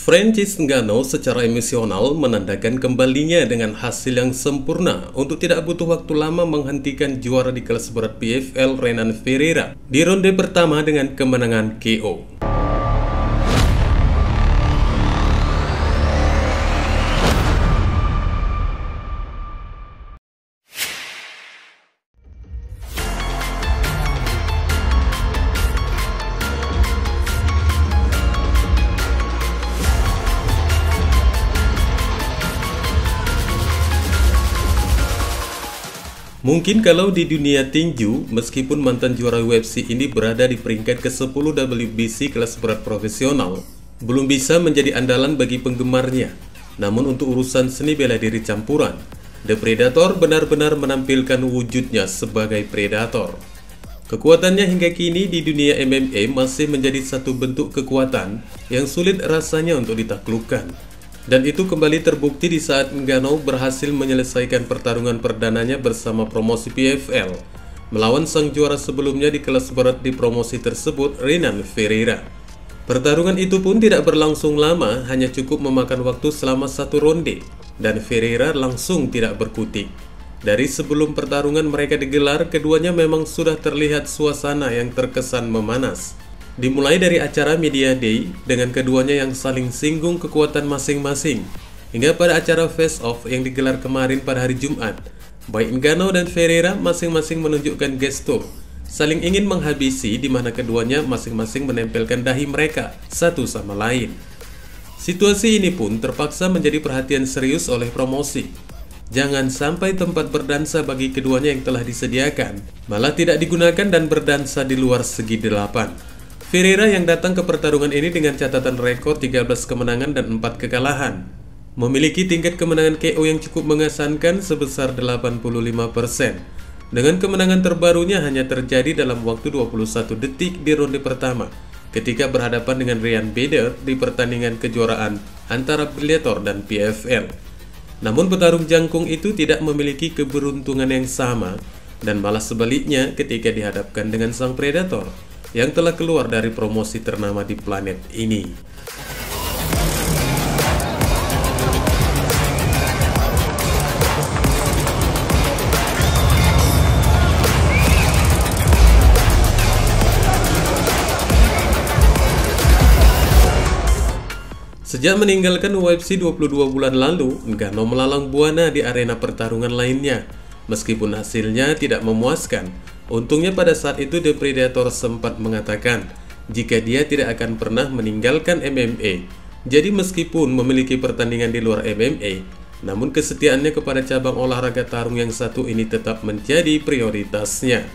Francis Ngannou secara emosional menandakan kembalinya dengan hasil yang sempurna untuk tidak butuh waktu lama menghentikan juara di kelas berat PFL Renan Ferreira di ronde pertama dengan kemenangan KO. Mungkin kalau di dunia tinju, meskipun mantan juara UFC ini berada di peringkat ke-10 WBC kelas berat profesional, belum bisa menjadi andalan bagi penggemarnya. Namun untuk urusan seni bela diri campuran, The Predator benar-benar menampilkan wujudnya sebagai predator. Kekuatannya hingga kini di dunia MMA masih menjadi satu bentuk kekuatan yang sulit rasanya untuk ditaklukkan. Dan itu kembali terbukti di saat Ngannou berhasil menyelesaikan pertarungan perdananya bersama promosi PFL melawan sang juara sebelumnya di kelas berat di promosi tersebut, Renan Ferreira. Pertarungan itu pun tidak berlangsung lama, hanya cukup memakan waktu selama satu ronde, dan Ferreira langsung tidak berkutik. Dari sebelum pertarungan mereka digelar, keduanya memang sudah terlihat suasana yang terkesan memanas. Dimulai dari acara Media Day dengan keduanya yang saling singgung kekuatan masing-masing, hingga pada acara Face Off yang digelar kemarin pada hari Jumat, baik Ngannou dan Ferreira masing-masing menunjukkan gestur saling ingin menghabisi, di mana keduanya masing-masing menempelkan dahi mereka satu sama lain. Situasi ini pun terpaksa menjadi perhatian serius oleh promosi. Jangan sampai tempat berdansa bagi keduanya yang telah disediakan malah tidak digunakan dan berdansa di luar segi delapan. Ferreira yang datang ke pertarungan ini dengan catatan rekor 13 kemenangan dan 4 kekalahan, memiliki tingkat kemenangan KO yang cukup mengesankan sebesar 85%. Dengan kemenangan terbarunya hanya terjadi dalam waktu 21 detik di ronde pertama ketika berhadapan dengan Ryan Bader di pertandingan kejuaraan antara Bellator dan PFL. Namun petarung jangkung itu tidak memiliki keberuntungan yang sama, dan malah sebaliknya ketika dihadapkan dengan sang predator yang telah keluar dari promosi ternama di planet ini. Sejak meninggalkan UFC 22 bulan lalu, Ngannou melalang buana di arena pertarungan lainnya. Meskipun hasilnya tidak memuaskan, untungnya pada saat itu The Predator sempat mengatakan jika dia tidak akan pernah meninggalkan MMA. Jadi meskipun memiliki pertandingan di luar MMA, namun kesetiaannya kepada cabang olahraga tarung yang satu ini tetap menjadi prioritasnya.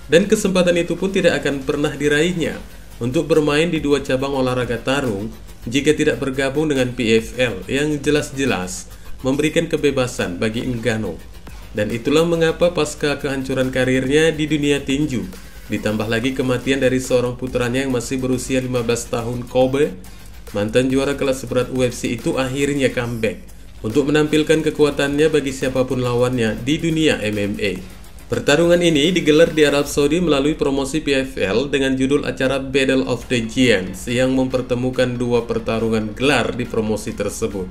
Dan kesempatan itu pun tidak akan pernah diraihnya untuk bermain di dua cabang olahraga tarung jika tidak bergabung dengan PFL yang jelas-jelas memberikan kebebasan bagi Ngannou. Dan itulah mengapa pasca kehancuran karirnya di dunia tinju, ditambah lagi kematian dari seorang putranya yang masih berusia 15 tahun, Kobe, mantan juara kelas berat UFC itu akhirnya comeback untuk menampilkan kekuatannya bagi siapapun lawannya di dunia MMA. Pertarungan ini digelar di Arab Saudi melalui promosi PFL dengan judul acara Battle of the Giants yang mempertemukan dua pertarungan gelar di promosi tersebut.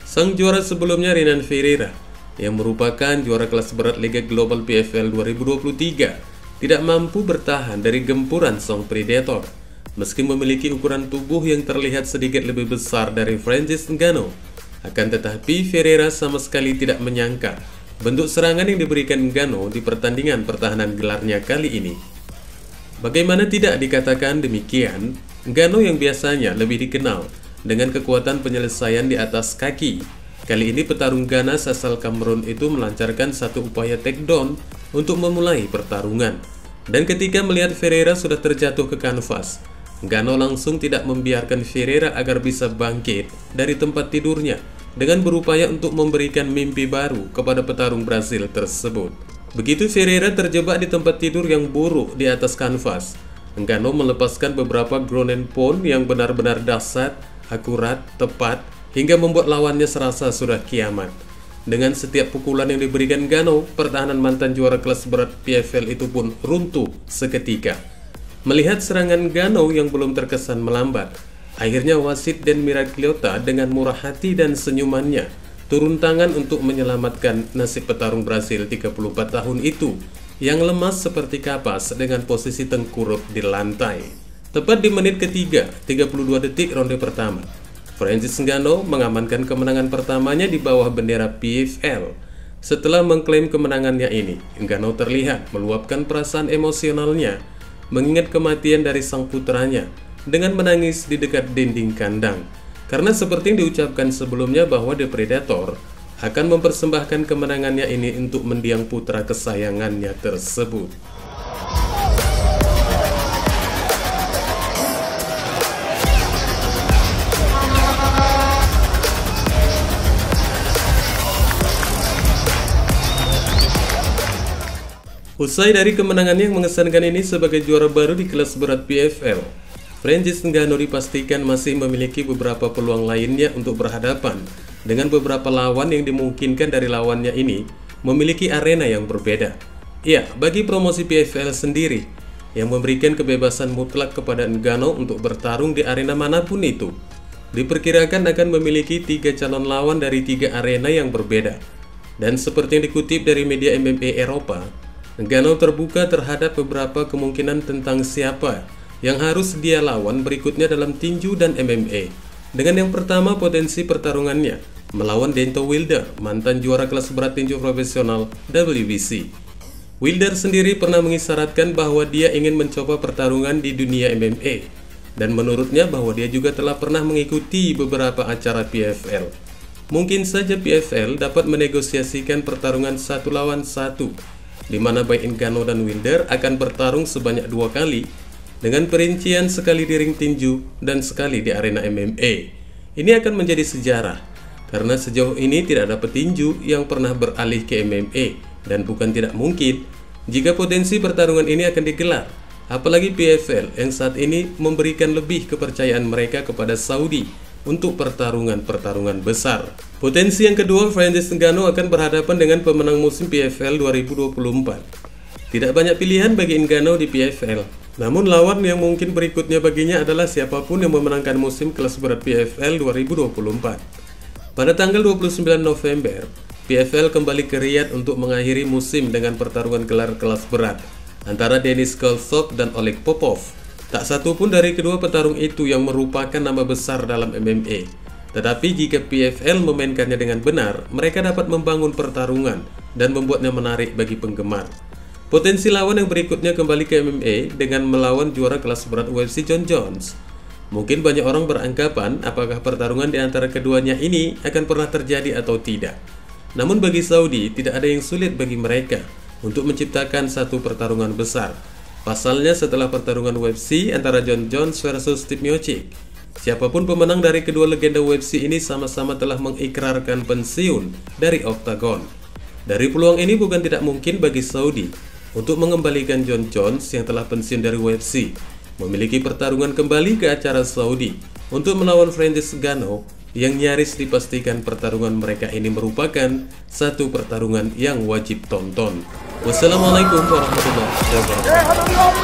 Sang juara sebelumnya, Renan Ferreira, yang merupakan juara kelas berat Liga Global PFL 2023, tidak mampu bertahan dari gempuran sang predator. Meski memiliki ukuran tubuh yang terlihat sedikit lebih besar dari Francis Ngannou, akan tetapi Ferreira sama sekali tidak menyangka bentuk serangan yang diberikan Ngannou di pertandingan pertahanan gelarnya kali ini. Bagaimana tidak dikatakan demikian, Ngannou yang biasanya lebih dikenal dengan kekuatan penyelesaian di atas kaki, kali ini petarung ganas asal Kamerun itu melancarkan satu upaya takedown untuk memulai pertarungan. Dan ketika melihat Ferreira sudah terjatuh ke kanvas, Ngannou langsung tidak membiarkan Ferreira agar bisa bangkit dari tempat tidurnya dengan berupaya untuk memberikan mimpi baru kepada petarung Brasil tersebut. Begitu Ferreira terjebak di tempat tidur yang buruk di atas kanvas, Ngannou melepaskan beberapa ground and pound yang benar-benar dahsyat, akurat, tepat, hingga membuat lawannya serasa sudah kiamat. Dengan setiap pukulan yang diberikan Ngannou, pertahanan mantan juara kelas berat PFL itu pun runtuh seketika. Melihat serangan Ngannou yang belum terkesan melambat, akhirnya wasit Den Miragliotta dengan murah hati dan senyumannya turun tangan untuk menyelamatkan nasib petarung Brasil 34 tahun itu yang lemas seperti kapas dengan posisi tengkurap di lantai. Tepat di menit ketiga, 32 detik ronde pertama, Francis Ngannou mengamankan kemenangan pertamanya di bawah bendera PFL. Setelah mengklaim kemenangannya ini, Ngannou terlihat meluapkan perasaan emosionalnya mengingat kematian dari sang putranya dengan menangis di dekat dinding kandang. Karena seperti yang diucapkan sebelumnya bahwa The Predator akan mempersembahkan kemenangannya ini untuk mendiang putra kesayangannya tersebut. Usai dari kemenangannya yang mengesankan ini sebagai juara baru di kelas berat PFL, Francis Ngannou dipastikan masih memiliki beberapa peluang lainnya untuk berhadapan dengan beberapa lawan yang dimungkinkan dari lawannya ini memiliki arena yang berbeda. Ya, bagi promosi PFL sendiri yang memberikan kebebasan mutlak kepada Ngannou untuk bertarung di arena manapun itu, diperkirakan akan memiliki 3 calon lawan dari 3 arena yang berbeda. Dan seperti yang dikutip dari media MMA Eropa, Ngannou terbuka terhadap beberapa kemungkinan tentang siapa yang harus dia lawan berikutnya dalam tinju dan MMA. Dengan yang pertama, potensi pertarungannya melawan Deontay Wilder, mantan juara kelas berat tinju profesional WBC. Wilder sendiri pernah mengisyaratkan bahwa dia ingin mencoba pertarungan di dunia MMA, dan menurutnya bahwa dia juga telah pernah mengikuti beberapa acara PFL. Mungkin saja PFL dapat menegosiasikan pertarungan 1 lawan 1, di mana baik Ngannou dan Wilder akan bertarung sebanyak 2 kali dengan perincian sekali di ring tinju dan sekali di arena MMA. Ini akan menjadi sejarah karena sejauh ini tidak ada petinju yang pernah beralih ke MMA, dan bukan tidak mungkin jika potensi pertarungan ini akan digelar, apalagi PFL yang saat ini memberikan lebih kepercayaan mereka kepada Saudi untuk pertarungan-pertarungan besar. Potensi yang kedua, Francis Ngannou akan berhadapan dengan pemenang musim PFL 2024. Tidak banyak pilihan bagi Ngannou di PFL, namun lawan yang mungkin berikutnya baginya adalah siapapun yang memenangkan musim kelas berat PFL 2024. Pada tanggal 29 November, PFL kembali ke Riyadh untuk mengakhiri musim dengan pertarungan gelar kelas berat antara Denis Koltsov dan Oleg Popov. Tak satu pun dari kedua petarung itu yang merupakan nama besar dalam MMA. Tetapi jika PFL memainkannya dengan benar, mereka dapat membangun pertarungan dan membuatnya menarik bagi penggemar. Potensi lawan yang berikutnya kembali ke MMA dengan melawan juara kelas berat UFC Jon Jones. Mungkin banyak orang beranggapan apakah pertarungan di antara keduanya ini akan pernah terjadi atau tidak. Namun bagi Saudi, tidak ada yang sulit bagi mereka untuk menciptakan satu pertarungan besar. Pasalnya setelah pertarungan UFC antara Jon Jones versus Steve Miocic, siapapun pemenang dari kedua legenda UFC ini sama-sama telah mengikrarkan pensiun dari oktagon. Dari peluang ini bukan tidak mungkin bagi Saudi untuk mengembalikan Jon Jones yang telah pensiun dari UFC, memiliki pertarungan kembali ke acara Saudi untuk melawan Francis Ngannou yang nyaris dipastikan pertarungan mereka ini merupakan satu pertarungan yang wajib tonton. Wassalamualaikum warahmatullahi wabarakatuh.